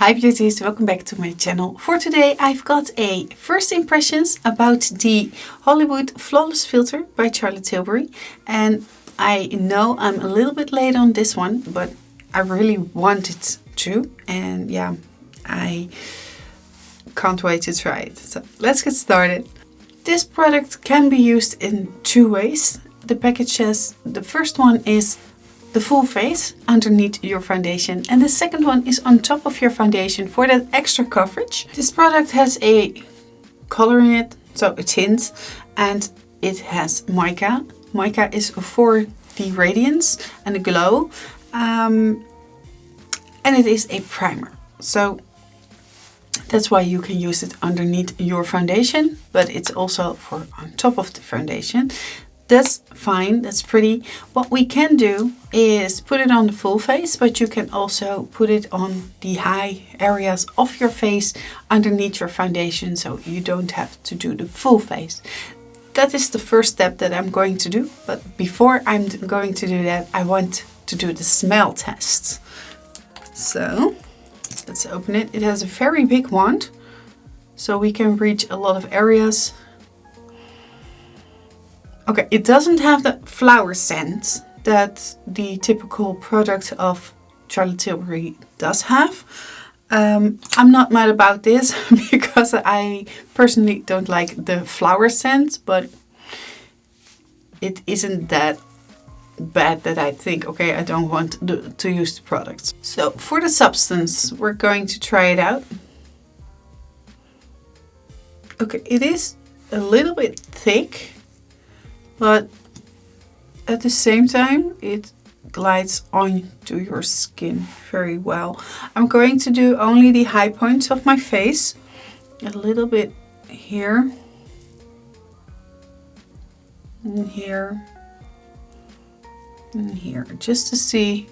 Hi beauties, welcome back to my channel. For today I've got a first impressions about the Hollywood Flawless Filter by Tilbury. And I know I'm a little bit late on this one, but I really wanted to. And yeah, I can't wait to try it. So let's get started. This product can be used in two ways. The package says the first one is the full face underneath your foundation, and the second one is on top of your foundation for that extra coverage. This product has a color in it, so a tint, and it has mica. Mica is for the radiance and the glow, and it is a primer. So that's why you can use it underneath your foundation, but it's also for on top of the foundation. That's fine, that's pretty. What we can do is put it on the full face, but you can also put it on the high areas of your face underneath your foundation, so you don't have to do the full face. That is the first step that I'm going to do, but before I'm going to do that, I want to do the smell test. So let's open it. It has a very big wand, so we can reach a lot of areas. Okay, it doesn't have the flower scent that the typical product of Tilbury does have. I'm not mad about this because I personally don't like the flower scent, but it isn't that bad that I think, okay, I don't want to use the product. So for the substance, we're going to try it out. Okay, it is a little bit thick, but at the same time it glides onto your skin very well. I'm going to do only the high points of my face, a little bit here and here and here, just to see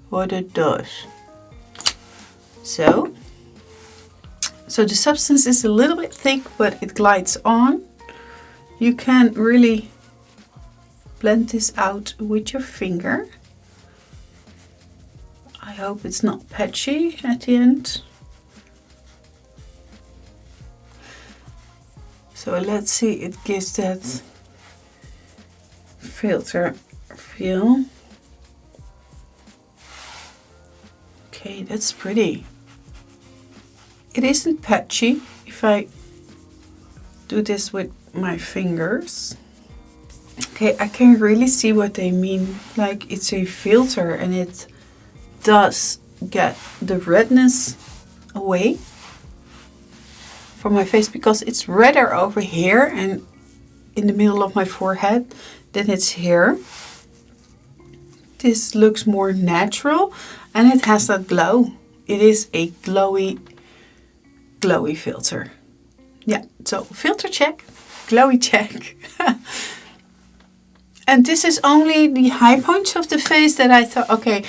what it does. So the substance is a little bit thick, but it glides on. You can really blend this out with your finger. I hope it's not patchy at the end. So let's see, it gives that filter feel. Okay, that's pretty. It isn't patchy if I do this with my fingers. Okay, I can really see what they mean. Like, it's a filter and it does get the redness away from my face, because it's redder over here and in the middle of my forehead than it's here. This looks more natural and it has that glow. It is a glowy filter. Yeah, so filter check, glowy check. And this is only the high points of the face that I thought, okay,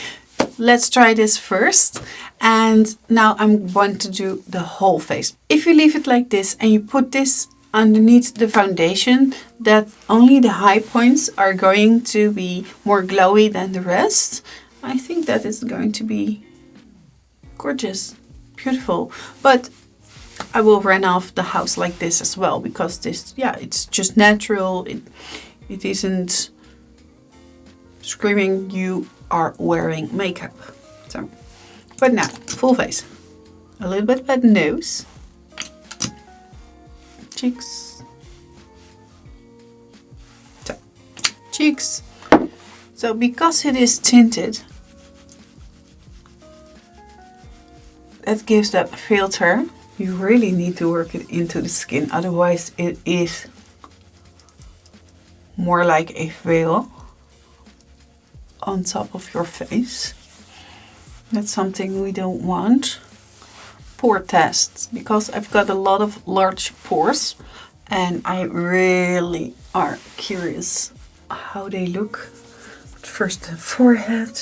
let's try this first. And now I want to do the whole face. If you leave it like this and you put this underneath the foundation, that only the high points are going to be more glowy than the rest, I think that is going to be gorgeous, beautiful. But I will run off the house like this as well, because this, yeah, it's just natural. It isn't screaming you are wearing makeup. So, but now, full face. A little bit by the nose. Cheeks. So, cheeks. So because it is tinted, that gives that filter. You really need to work it into the skin, otherwise it is more like a veil on top of your face. That's something we don't want. Pore tests, because I've got a lot of large pores and I really are curious how they look. But first the forehead.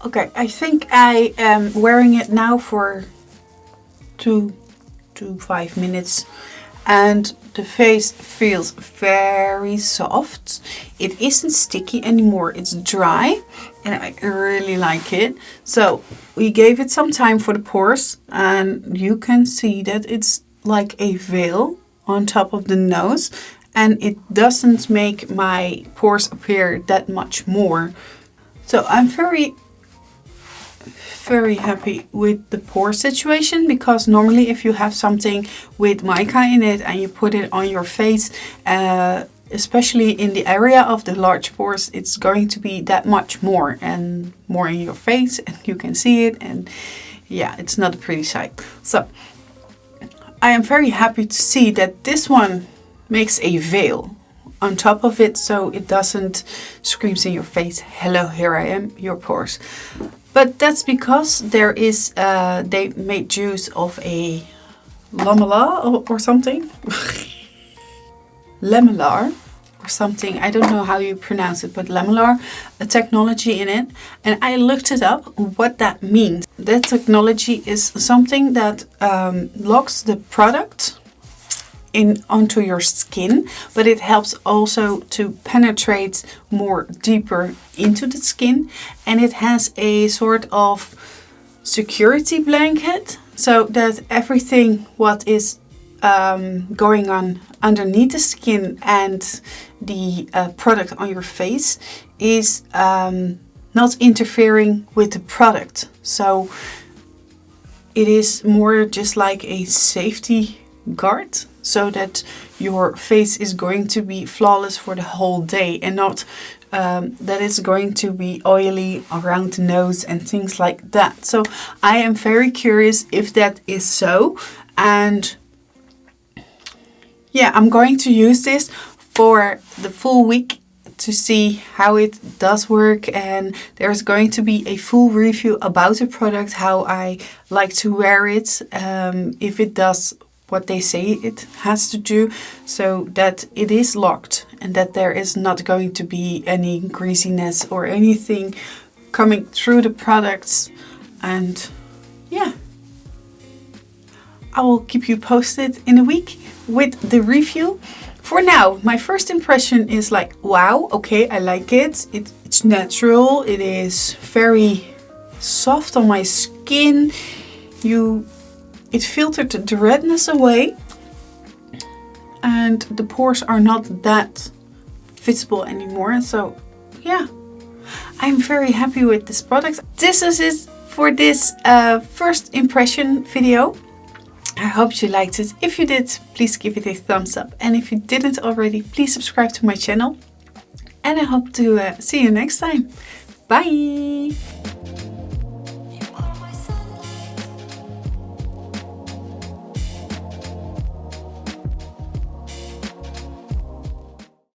Okay, I think I am wearing it now for 2 to 5 minutes. and the face feels very soft. It isn't sticky anymore, it's dry, and I really like it. So we gave it some time for the pores, and you can see that it's like a veil on top of the nose, and it doesn't make my pores appear that much more. So I'm very happy with the pore situation, because normally if you have something with mica in it and you put it on your face, especially in the area of the large pores, it's going to be that much more and more in your face, and you can see it, and yeah, it's not a pretty sight. So I am very happy to see that this one makes a veil on top of it, so it doesn't screams in your face, hello, here I am, your pores. But that's because there is, they made use of a lamella or something. Lamellar or something. I don't know how you pronounce it, but lamellar, a technology in it. And I looked it up, what that means. That technology is something that locks the product onto your skin, but it helps also to penetrate more deeper into the skin, and it has a sort of security blanket, so that everything what is going on underneath the skin and the product on your face is not interfering with the product. So it is more just like a safety guard, so that your face is going to be flawless for the whole day, and not that it's going to be oily around the nose and things like that. So I am very curious if that is so, and yeah, I'm going to use this for the full week to see how it does work, and there's going to be a full review about the product, how I like to wear it, if it does what they say it has to do, so that it is locked and that there is not going to be any greasiness or anything coming through the products. And yeah, I will keep you posted in a week with the review. For now, my first impression is like, wow, okay, I like it. It's natural. It is very soft on my skin. It filtered the redness away, and the pores are not that visible anymore. So yeah, I'm very happy with this product. This is it for this first impression video. I hope you liked it. If you did, please give it a thumbs up. And if you didn't already, please subscribe to my channel. And I hope to see you next time. Bye!